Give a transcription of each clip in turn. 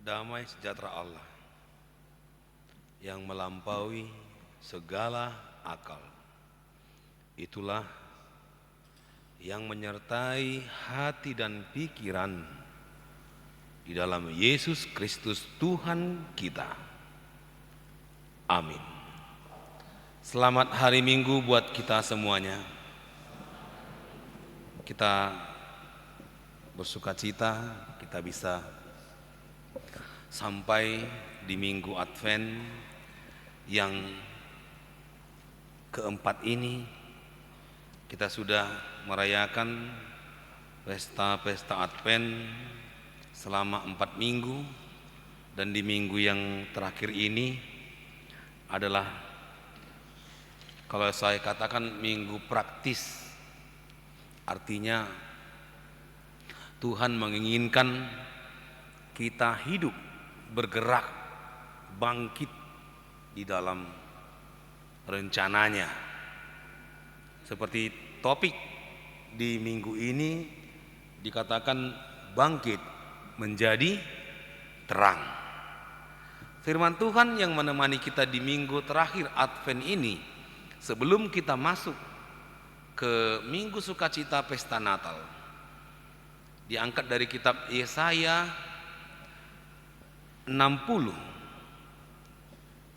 Damai sejahtera Allah yang melampaui segala akal, itulah yang menyertai hati dan pikiran di dalam Yesus Kristus Tuhan kita. Amin. Selamat hari Minggu buat kita semuanya. Kita bersukacita kita bisa sampai di Minggu Advent yang keempat ini. Kita sudah merayakan pesta Advent selama 4 minggu, dan di minggu yang terakhir ini adalah, kalau saya katakan, minggu praktis. Artinya Tuhan menginginkan kita hidup, bergerak, bangkit di dalam rencananya. Seperti topik di minggu ini dikatakan bangkit menjadi terang. Firman Tuhan yang menemani kita di minggu terakhir Advent ini, sebelum kita masuk ke Minggu Sukacita Pesta Natal, diangkat dari kitab Yesaya 60,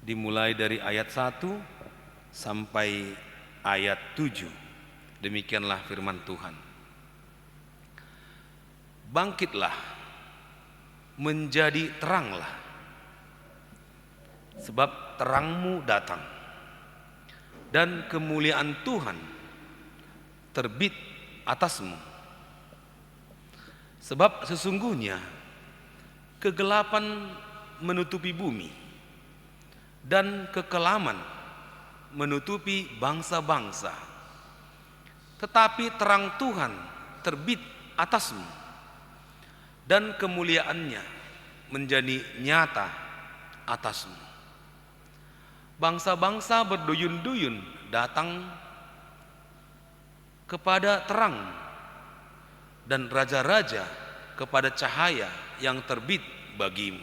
dimulai dari ayat 1 sampai ayat 7. Demikianlah firman Tuhan. Bangkitlah, menjadi teranglah, sebab terangmu datang, dan kemuliaan Tuhan terbit atasmu. Sebab sesungguhnya kegelapan menutupi bumi, dan kekelaman menutupi bangsa-bangsa. Tetapi terang Tuhan terbit atasmu, dan kemuliaannya menjadi nyata atasmu. Bangsa-bangsa berduyun-duyun datang kepada terang, dan raja-raja kepada cahaya yang terbit bagimu.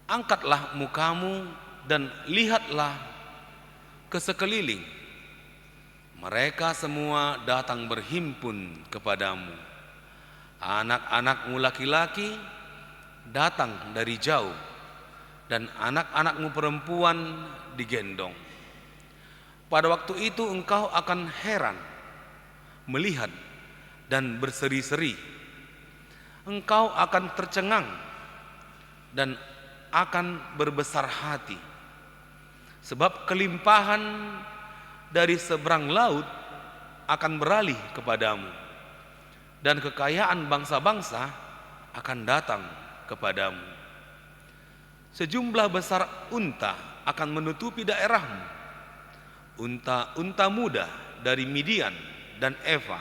Angkatlah mukamu dan lihatlah ke sekeliling. Mereka semua datang berhimpun kepadamu. Anak-anakmu laki-laki datang dari jauh, dan anak-anakmu perempuan digendong. Pada waktu itu engkau akan heran melihat dan berseri-seri. Engkau akan tercengang dan akan berbesar hati, sebab kelimpahan dari seberang laut akan beralih kepadamu, dan kekayaan bangsa-bangsa akan datang kepadamu. Sejumlah besar unta akan menutupi daerahmu, unta-unta muda dari Midian dan Eva.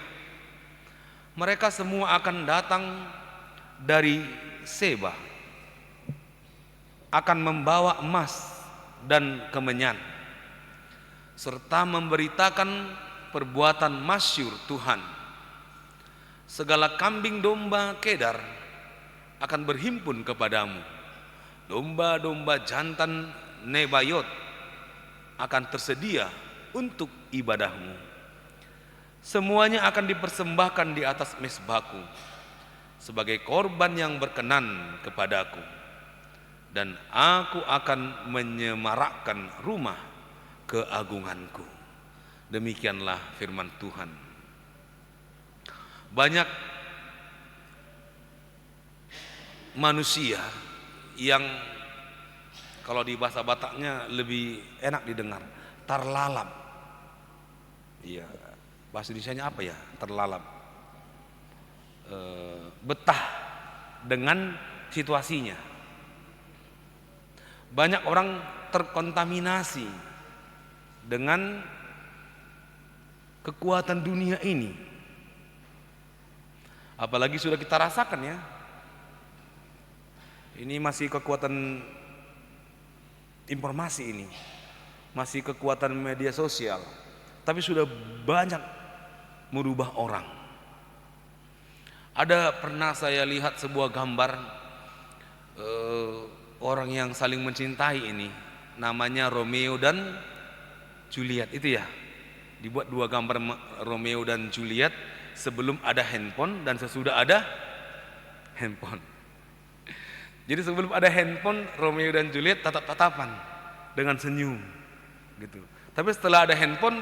Mereka semua akan datang dari Seba, akan membawa emas dan kemenyan, serta memberitakan perbuatan masyhur Tuhan. Segala kambing domba Kedar akan berhimpun kepadamu. Domba-domba jantan Nebayot akan tersedia untuk ibadahmu. Semuanya akan dipersembahkan di atas mezbahku sebagai korban yang berkenan kepadaku, dan aku akan menyemarakkan rumah keagunganku. Demikianlah firman Tuhan. Banyak manusia yang, kalau di bahasa Bataknya lebih enak didengar, terlalap. Iya, bahasa Indonesianya apa ya? Terlalap. Betah dengan situasinya. Banyak orang terkontaminasi dengan kekuatan dunia ini. Apalagi sudah kita rasakan ya. Ini masih kekuatan informasi ini. Masih kekuatan media sosial. Tapi sudah banyak merubah orang. Ada pernah saya lihat sebuah gambar orang yang saling mencintai ini, namanya Romeo dan Juliet itu ya. Dibuat dua gambar Romeo dan Juliet sebelum ada handphone dan sesudah ada handphone. Jadi sebelum ada handphone, Romeo dan Juliet tatap-tatapan dengan senyum gitu. Tapi setelah ada handphone,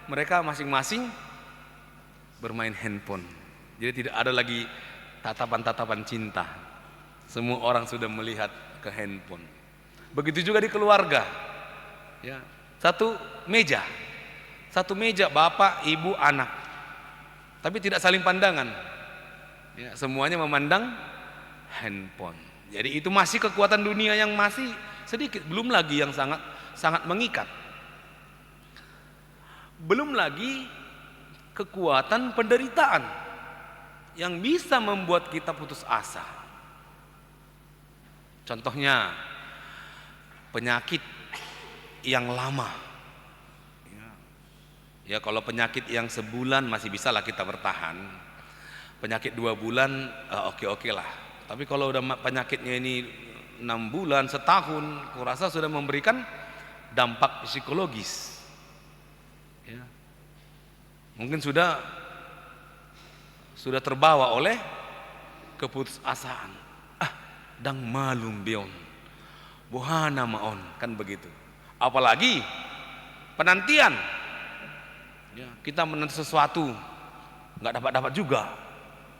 mereka masing-masing bermain handphone. Jadi tidak ada lagi tatapan-tatapan cinta. Semua orang sudah melihat ke handphone. Begitu juga di keluarga. Ya, satu meja bapak, ibu, anak. Tapi tidak saling pandangan. Ya, semuanya memandang handphone. Jadi itu masih kekuatan dunia yang masih sedikit, belum lagi yang sangat sangat mengikat. Belum lagi kekuatan penderitaan yang bisa membuat kita putus asa. Contohnya penyakit yang lama. Ya kalau penyakit yang sebulan masih bisa lah kita bertahan. Penyakit 2 bulan oke lah. Tapi kalau udah penyakitnya ini 6 bulan, setahun, kurasa sudah memberikan dampak psikologis. Ya. Mungkin sudah terbawa oleh keputusasaan. Dang malum bion, bohana maon, kan begitu. Apalagi penantian. Ya, kita menanti sesuatu, nggak dapat juga.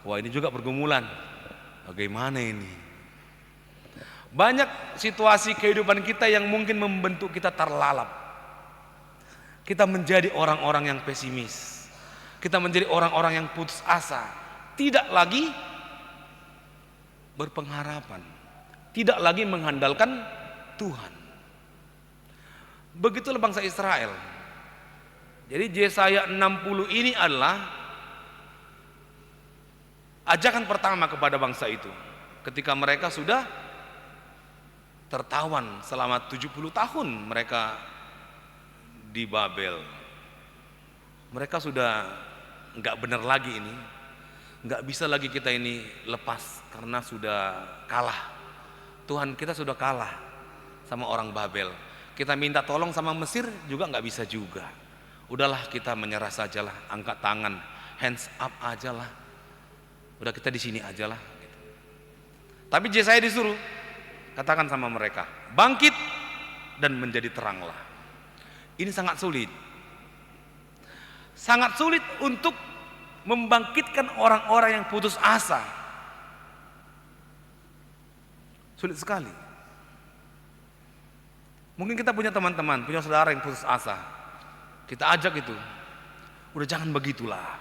Wah ini juga pergumulan. Bagaimana ini? Banyak situasi kehidupan kita yang mungkin membentuk kita terlalap. Kita menjadi orang-orang yang pesimis. Kita menjadi orang-orang yang putus asa. Tidak lagi berpengharapan. Tidak lagi mengandalkan Tuhan. Begitulah bangsa Israel. Jadi Yesaya 60 ini adalah ajakan pertama kepada bangsa itu ketika mereka sudah tertawan selama 70 tahun mereka di Babel. Mereka sudah nggak benar lagi ini, nggak bisa lagi kita ini lepas karena sudah kalah. Tuhan kita sudah kalah sama orang Babel. Kita minta tolong sama Mesir juga nggak bisa juga. Udahlah kita menyerah sajalah, angkat tangan, hands up ajalah. Udah kita di sini aja lah. Tapi Yesaya disuruh katakan sama mereka, bangkit dan menjadi teranglah. Ini sangat sulit. Sangat sulit untuk membangkitkan orang-orang yang putus asa. Sulit sekali. Mungkin kita punya teman-teman, punya saudara yang putus asa. Kita ajak itu, udah jangan begitulah.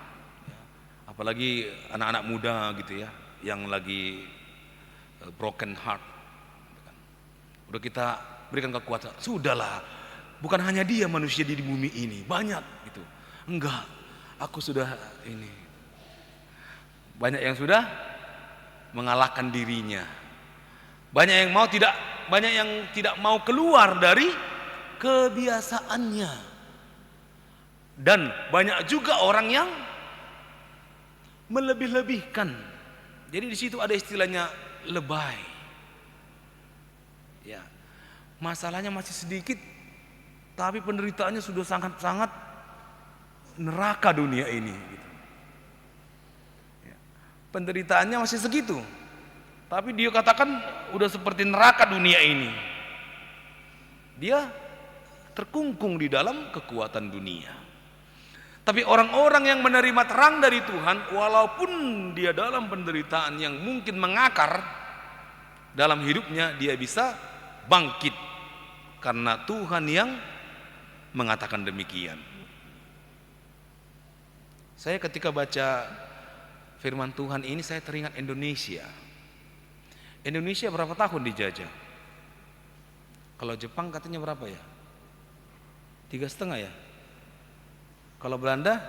Apalagi anak-anak muda gitu ya, yang lagi broken heart. Udah kita berikan kekuatan, sudahlah, bukan hanya dia manusia di bumi ini, banyak gitu. Enggak, aku sudah ini. Banyak yang sudah mengalahkan dirinya. Banyak yang tidak mau keluar dari kebiasaannya. Dan banyak juga orang yang melebih-lebihkan. Jadi di situ ada istilahnya lebay. Ya. Masalahnya masih sedikit, tapi penderitaannya sudah sangat-sangat neraka dunia ini. Gitu. Ya. Penderitaannya masih segitu, tapi dia katakan udah seperti neraka dunia ini. Dia terkungkung di dalam kekuatan dunia. Tapi orang-orang yang menerima terang dari Tuhan, walaupun dia dalam penderitaan yang mungkin mengakar dalam hidupnya, dia bisa bangkit karena Tuhan yang mengatakan demikian. Saya ketika baca firman Tuhan ini, saya teringat Indonesia. Indonesia berapa tahun dijajah? Kalau Jepang katanya berapa ya? 3,5 ya? Kalau Belanda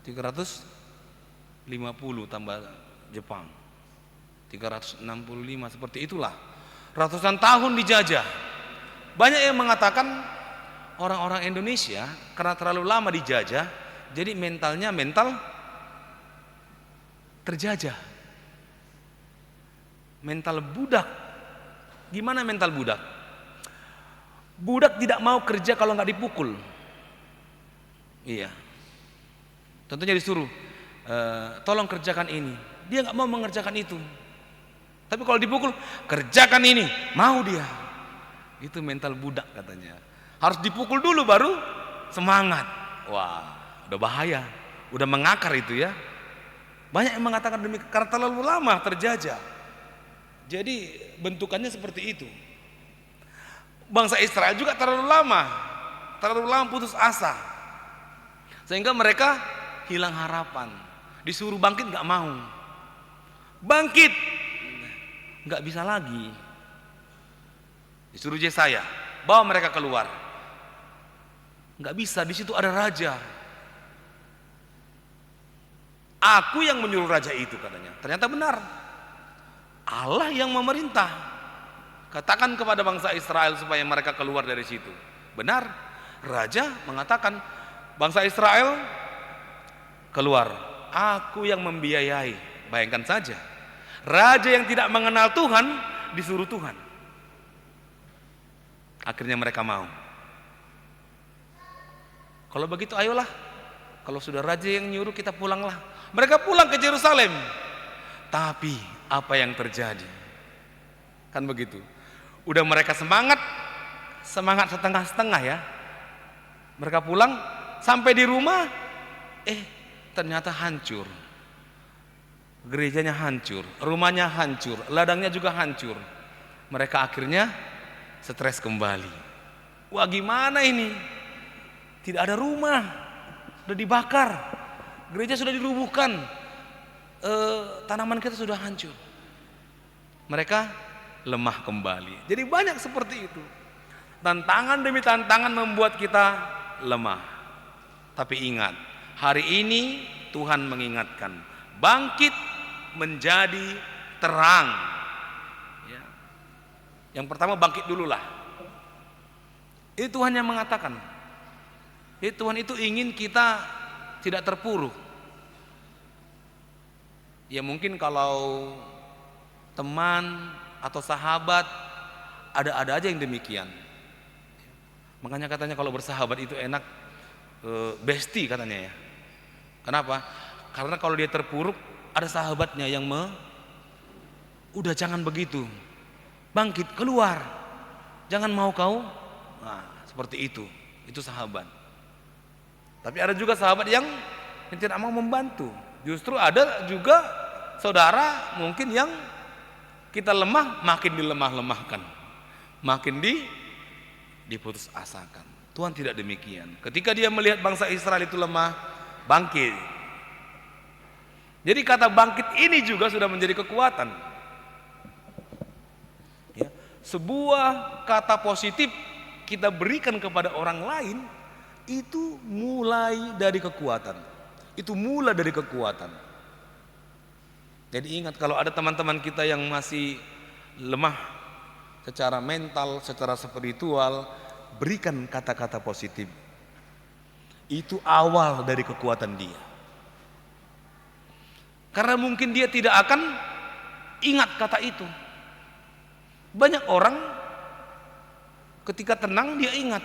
350 tambah Jepang 365, seperti itulah. Ratusan tahun dijajah. Banyak yang mengatakan orang-orang Indonesia karena terlalu lama dijajah, jadi mentalnya mental terjajah. Mental budak. Gimana mental budak? Budak tidak mau kerja kalau nggak dipukul. Iya. Tentunya disuruh, tolong kerjakan ini. Dia nggak mau mengerjakan itu. Tapi kalau dipukul, kerjakan ini, mau dia. Itu mental budak katanya. Harus dipukul dulu baru semangat. Wah, udah bahaya, udah mengakar itu ya. Banyak yang mengatakan demikian karena terlalu lama terjajah. Jadi bentukannya seperti itu. Bangsa Israel juga terlalu lama putus asa, sehingga mereka hilang harapan. Disuruh bangkit nggak mau, bangkit nggak bisa lagi. Disuruh Yesaya, bawa mereka keluar, nggak bisa. Di situ ada raja. Aku yang menyuruh raja itu katanya. Ternyata benar, Allah yang memerintah. Katakan kepada bangsa Israel supaya mereka keluar dari situ. Benar, raja mengatakan bangsa Israel keluar, aku yang membiayai. Bayangkan saja, raja yang tidak mengenal Tuhan disuruh Tuhan. Akhirnya mereka mau. Kalau begitu ayolah, kalau sudah raja yang nyuruh kita pulanglah. Mereka pulang ke Yerusalem. Tapi apa yang terjadi? Kan begitu. Udah mereka semangat setengah-setengah ya. Mereka pulang, sampai di rumah, ternyata hancur. Gerejanya hancur, rumahnya hancur, ladangnya juga hancur. Mereka akhirnya stres kembali. Wah, gimana ini? Tidak ada rumah, sudah dibakar, gereja sudah dirubuhkan, tanaman kita sudah hancur. Mereka lemah kembali. Jadi banyak seperti itu. Tantangan demi tantangan membuat kita lemah. Tapi ingat, hari ini Tuhan mengingatkan, bangkit menjadi terang. Ya. Yang pertama bangkit dululah. Itu Tuhan yang mengatakan. Tuhan itu ingin kita tidak terpuruk. Ya mungkin kalau teman atau sahabat ada aja yang demikian. Makanya katanya kalau bersahabat itu enak, bestie katanya ya. Kenapa? Karena kalau dia terpuruk ada sahabatnya yang udah jangan begitu, bangkit keluar, jangan mau kau. Nah seperti itu sahabat. Tapi ada juga sahabat yang tidak mau membantu. Justru ada juga saudara mungkin yang kita lemah, makin dilemah-lemahkan, makin diputus asakan. Tuhan tidak demikian. Ketika dia melihat bangsa Israel itu lemah, bangkit. Jadi kata bangkit ini juga sudah menjadi kekuatan. Ya, sebuah kata positif kita berikan kepada orang lain, itu mulai dari kekuatan. Itu mulai dari kekuatan. Jadi ingat, kalau ada teman-teman kita yang masih lemah secara mental, secara spiritual, berikan kata-kata positif. Itu awal dari kekuatan dia. Karena mungkin dia tidak akan ingat kata itu. Banyak orang ketika tenang dia ingat,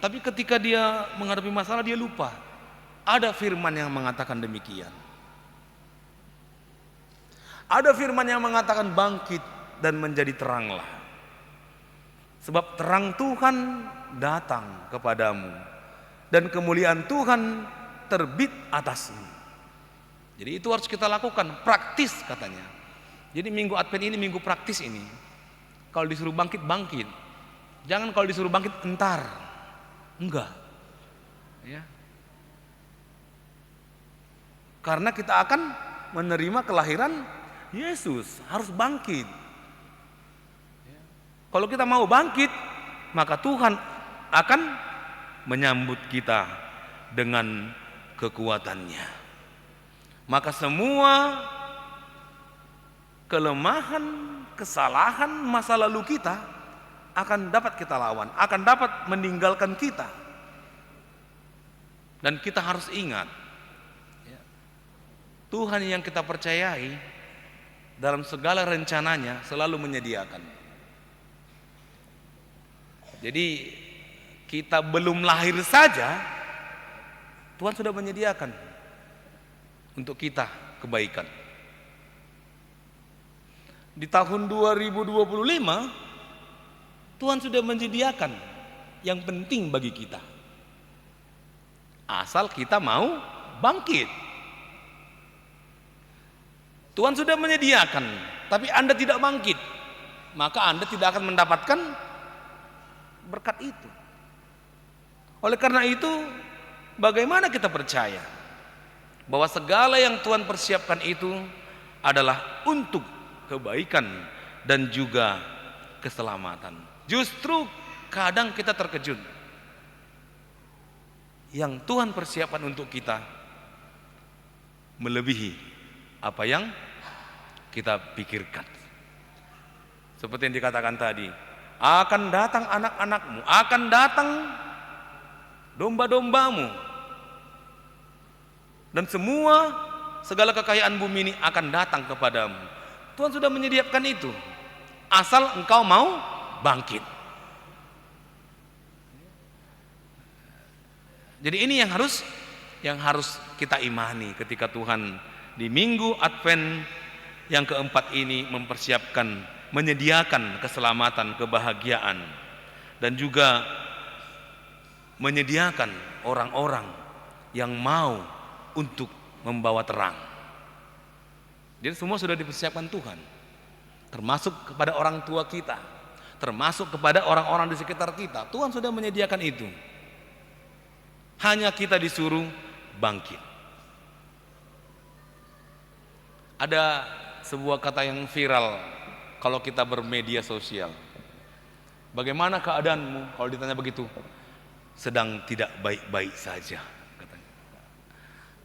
tapi ketika dia menghadapi masalah dia lupa. Ada firman yang mengatakan demikian. Ada firman yang mengatakan bangkit dan menjadi teranglah. Sebab terang Tuhan datang kepadamu dan kemuliaan Tuhan terbit atasmu. Jadi itu harus kita lakukan, praktis katanya. Jadi minggu Advent ini minggu praktis ini. Kalau disuruh bangkit, bangkit. Jangan kalau disuruh bangkit entar. Enggak. Ya. Karena kita akan menerima kelahiran Yesus, harus bangkit. Kalau kita mau bangkit, maka Tuhan akan menyambut kita dengan kekuatannya. Maka semua kelemahan, kesalahan masa lalu kita akan dapat kita lawan, akan dapat meninggalkan kita. Dan kita harus ingat, Tuhan yang kita percayai dalam segala rencananya selalu menyediakan. Jadi kita belum lahir saja Tuhan sudah menyediakan untuk kita kebaikan. Di tahun 2025 Tuhan sudah menyediakan yang penting bagi kita. Asal kita mau bangkit. Tuhan sudah menyediakan, tapi Anda tidak bangkit, maka Anda tidak akan mendapatkan berkat itu. Oleh karena itu, bagaimana kita percaya bahwa segala yang Tuhan persiapkan itu adalah untuk kebaikan dan juga keselamatan. Justru kadang kita terkejut. Yang Tuhan persiapkan untuk kita melebihi apa yang kita pikirkan. Seperti yang dikatakan tadi, akan datang anak-anakmu, akan datang domba-dombamu, dan segala kekayaan bumi ini akan datang kepadamu. Tuhan sudah menyediakan itu, asal engkau mau bangkit. Jadi ini yang harus kita imani ketika Tuhan di minggu Advent yang keempat ini menyediakan keselamatan, kebahagiaan, dan juga menyediakan orang-orang yang mau untuk membawa terang. Jadi semua sudah dipersiapkan Tuhan, termasuk kepada orang tua kita, termasuk kepada orang-orang di sekitar kita. Tuhan sudah menyediakan itu. Hanya kita disuruh bangkit. Ada sebuah kata yang viral kalau kita bermedia sosial. Bagaimana keadaanmu? Kalau ditanya begitu, sedang tidak baik-baik saja, katanya.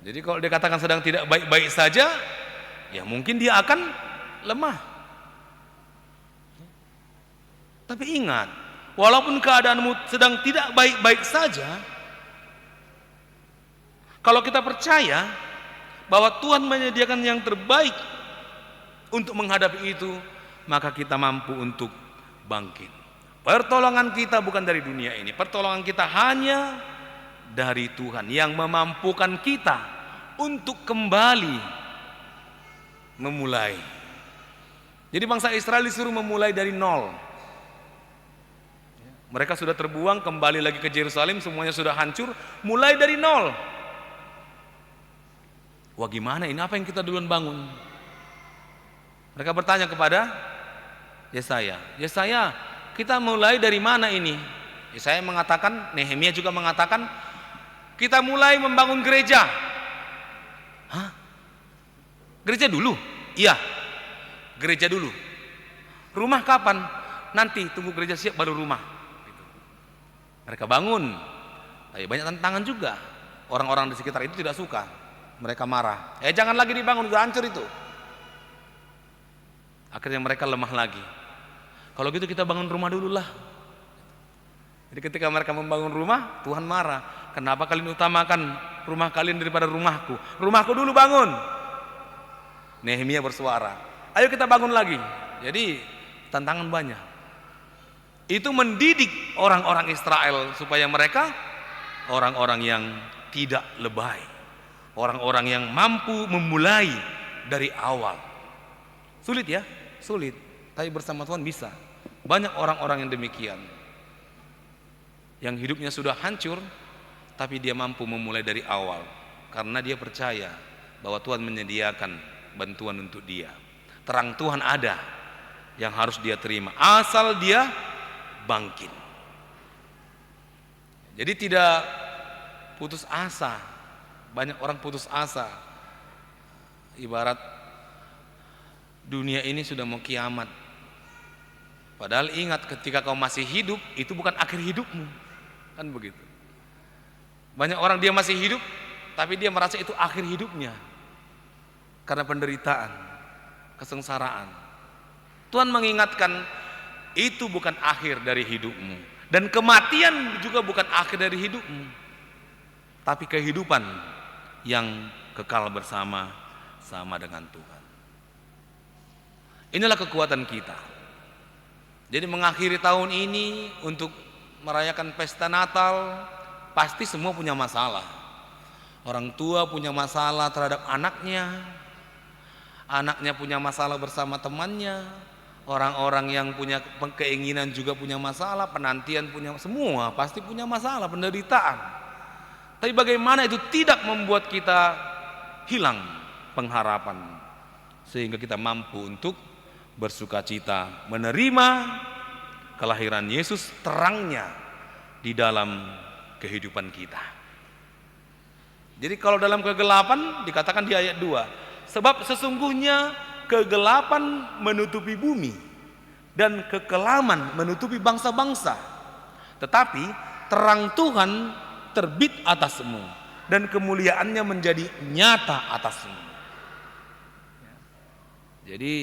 Jadi kalau dikatakan sedang tidak baik-baik saja, ya mungkin dia akan lemah. Tapi ingat, walaupun keadaanmu sedang tidak baik-baik saja, kalau kita percaya bahwa Tuhan menyediakan yang terbaik untuk menghadapi itu, maka kita mampu untuk bangkit. Pertolongan kita bukan dari dunia ini, pertolongan kita hanya dari Tuhan yang memampukan kita untuk kembali memulai. Jadi bangsa Israel disuruh memulai dari nol. Mereka sudah terbuang, kembali lagi ke Yerusalem, semuanya sudah hancur, mulai dari nol. Wah, gimana ini, apa yang kita duluan bangun? Mereka bertanya kepada Yesaya, kita mulai dari mana ini? Yesaya mengatakan, Nehemia juga mengatakan, kita mulai membangun gereja. Hah? Gereja dulu? Iya, gereja dulu. Rumah kapan? Nanti tunggu gereja siap baru rumah. Mereka bangun, tapi banyak tantangan juga. Orang-orang di sekitar itu tidak suka. Mereka marah, jangan lagi dibangun, sudah hancur itu. Akhirnya mereka lemah lagi. Kalau gitu kita bangun rumah dulu lah. Jadi ketika mereka membangun rumah, Tuhan marah. Kenapa kalian utamakan rumah kalian daripada rumahku? Rumahku dulu bangun. Nehemia bersuara, ayo kita bangun lagi. Jadi tantangan banyak. Itu mendidik orang-orang Israel supaya mereka orang-orang yang tidak lebay, orang-orang yang mampu memulai dari awal. Sulit ya, sulit. Tapi bersama Tuhan bisa. Banyak orang-orang yang demikian, yang hidupnya sudah hancur, tapi dia mampu memulai dari awal karena dia percaya bahwa Tuhan menyediakan bantuan untuk dia. Terang Tuhan ada yang harus dia terima, asal dia bangkit. Jadi tidak putus asa. Banyak orang putus asa, ibarat dunia ini sudah mau kiamat. Padahal ingat, ketika kau masih hidup, itu bukan akhir hidupmu. Kan begitu. Banyak orang dia masih hidup, tapi dia merasa itu akhir hidupnya karena penderitaan, kesengsaraan. Tuhan mengingatkan, itu bukan akhir dari hidupmu, dan kematian juga bukan akhir dari hidupmu, tapi kehidupan yang kekal bersama dengan Tuhan. Inilah kekuatan kita. Jadi mengakhiri tahun ini untuk merayakan pesta Natal, pasti semua punya masalah. Orang tua punya masalah terhadap anaknya, anaknya punya masalah bersama temannya, orang-orang yang punya keinginan juga punya masalah, penantian punya, semua pasti punya masalah, penderitaan. Tapi bagaimana itu tidak membuat kita hilang pengharapan, sehingga kita mampu untuk bersukacita menerima kelahiran Yesus, terangnya di dalam kehidupan kita. Jadi kalau dalam kegelapan dikatakan di ayat 2, sebab sesungguhnya kegelapan menutupi bumi dan kekelaman menutupi bangsa-bangsa, tetapi terang Tuhan terbit atasmu dan kemuliaannya menjadi nyata atasmu. Jadi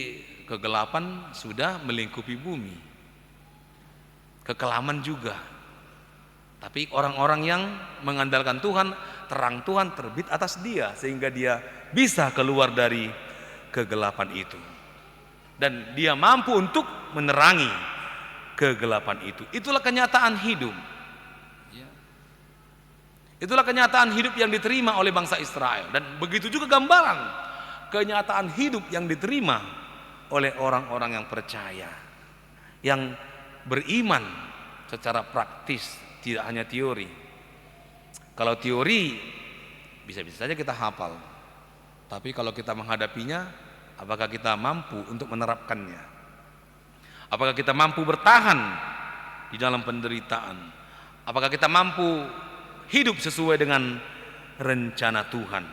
kegelapan sudah melingkupi bumi, kekelaman juga. Tapi orang-orang yang mengandalkan Tuhan, terang Tuhan terbit atas dia, sehingga dia bisa keluar dari kegelapan itu, dan dia mampu untuk menerangi kegelapan itu. Itulah kenyataan hidup. Itulah kenyataan hidup yang diterima oleh bangsa Israel, dan begitu juga gambaran kenyataan hidup yang diterima oleh orang-orang yang percaya, yang beriman secara praktis, tidak hanya teori. Kalau teori bisa-bisa saja kita hafal, tapi kalau kita menghadapinya, apakah kita mampu untuk menerapkannya? Apakah kita mampu bertahan di dalam penderitaan? Apakah kita mampu hidup sesuai dengan rencana Tuhan?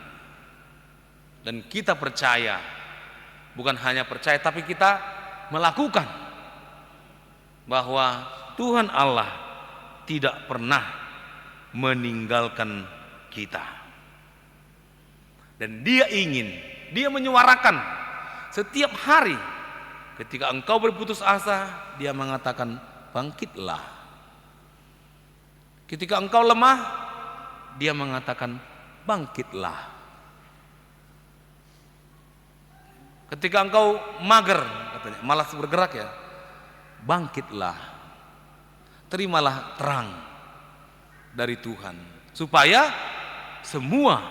Dan kita percaya, bukan hanya percaya, tapi kita melakukan bahwa Tuhan Allah tidak pernah meninggalkan kita. Dan dia menyuarakan setiap hari ketika engkau berputus asa, dia mengatakan bangkitlah. Ketika engkau lemah, dia mengatakan bangkitlah. Ketika engkau mager, katanya, malas bergerak ya, bangkitlah. Terimalah terang dari Tuhan, supaya semua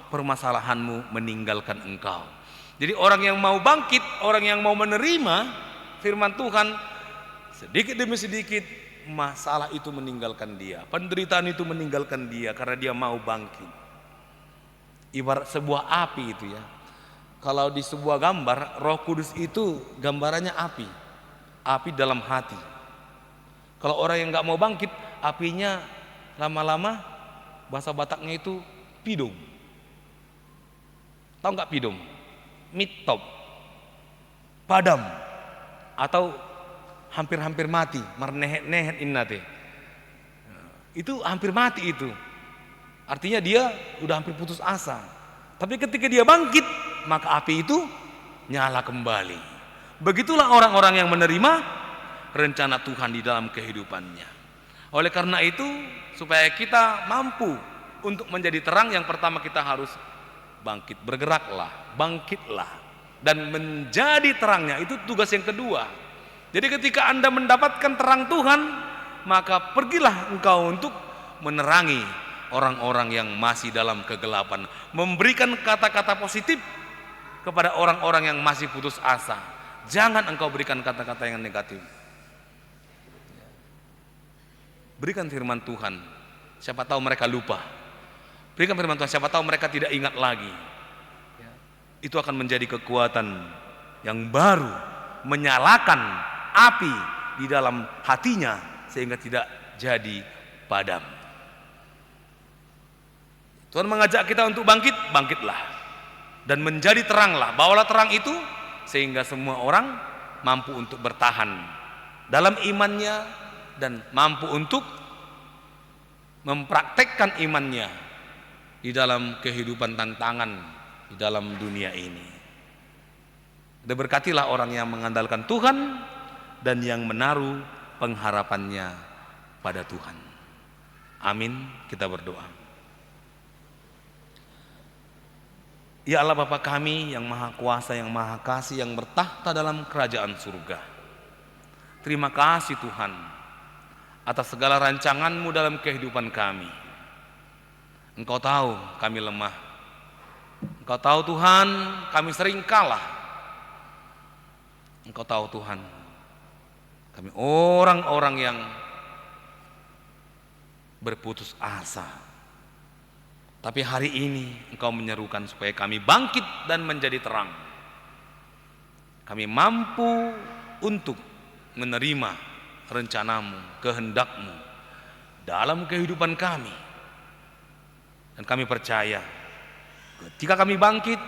permasalahanmu meninggalkan engkau. Jadi orang yang mau bangkit, orang yang mau menerima firman Tuhan, sedikit demi sedikit masalah itu meninggalkan dia, penderitaan itu meninggalkan dia, karena dia mau bangkit. Ibarat sebuah api itu ya. Kalau di sebuah gambar, Roh Kudus itu gambarannya api, api dalam hati. Kalau orang yang nggak mau bangkit, apinya lama-lama, bahasa Bataknya itu pidum. Tahu nggak pidum? Mitop, padam, atau hampir-hampir mati, marnehet-nehet innate. Itu hampir mati itu. Artinya dia udah hampir putus asa. Tapi ketika dia bangkit, maka api itu nyala kembali. Begitulah orang-orang yang menerima rencana Tuhan di dalam kehidupannya. Oleh karena itu, supaya kita mampu untuk menjadi terang, yang pertama kita harus bangkit, bergeraklah, bangkitlah, dan menjadi terangnya. Itu tugas yang kedua. Jadi ketika Anda mendapatkan terang Tuhan, maka pergilah engkau untuk menerangi orang-orang yang masih dalam kegelapan, memberikan kata-kata positif kepada orang-orang yang masih putus asa. Jangan engkau berikan kata-kata yang negatif. Berikan firman Tuhan, siapa tahu mereka lupa. Berikan firman Tuhan, siapa tahu mereka tidak ingat lagi. Itu akan menjadi kekuatan yang baru, menyalakan api di dalam hatinya sehingga tidak jadi padam. Tuhan mengajak kita untuk bangkit, bangkitlah, dan menjadi teranglah. Bawalah terang itu sehingga semua orang mampu untuk bertahan dalam imannya dan mampu untuk mempraktekkan imannya di dalam kehidupan tantangan di dalam dunia ini. Diberkatilah orang yang mengandalkan Tuhan dan yang menaruh pengharapannya pada Tuhan. Amin. Kita berdoa. Ya Allah Bapa kami yang maha kuasa, yang maha kasih, yang bertahta dalam kerajaan surga. Terima kasih Tuhan atas segala rancangan-Mu dalam kehidupan kami. Engkau tahu kami lemah. Engkau tahu Tuhan kami sering kalah. Engkau tahu Tuhan kami orang-orang yang berputus asa. Tapi hari ini Engkau menyerukan supaya kami bangkit dan menjadi terang. Kami mampu untuk menerima rencana-Mu, kehendak-Mu dalam kehidupan kami. Dan kami percaya ketika kami bangkit,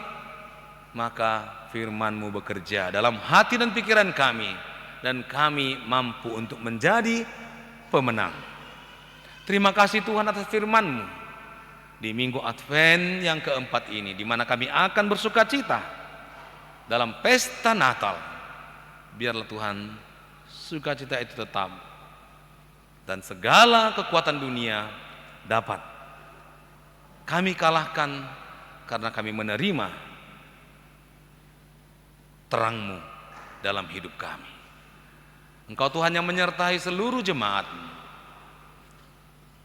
maka firman-Mu bekerja dalam hati dan pikiran kami, dan kami mampu untuk menjadi pemenang. Terima kasih Tuhan atas firman-Mu di minggu Advent yang keempat ini, di mana kami akan bersuka cita dalam pesta Natal. Biarlah Tuhan sukacita itu tetap, dan segala kekuatan dunia dapat kami kalahkan karena kami menerima terang-Mu dalam hidup kami. Engkau Tuhan yang menyertai seluruh jemaat,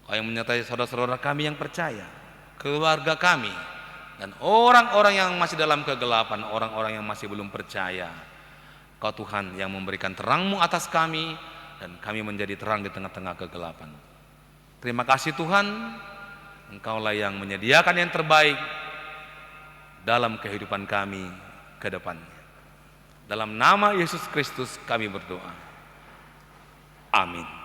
Engkau yang menyertai saudara-saudara kami yang percaya, keluarga kami, dan orang-orang yang masih dalam kegelapan, orang-orang yang masih belum percaya. Engkau Tuhan yang memberikan terang-Mu atas kami, dan kami menjadi terang di tengah-tengah kegelapan. Terima kasih Tuhan, Engkaulah yang menyediakan yang terbaik dalam kehidupan kami ke depannya. Dalam nama Yesus Kristus kami berdoa. Amin.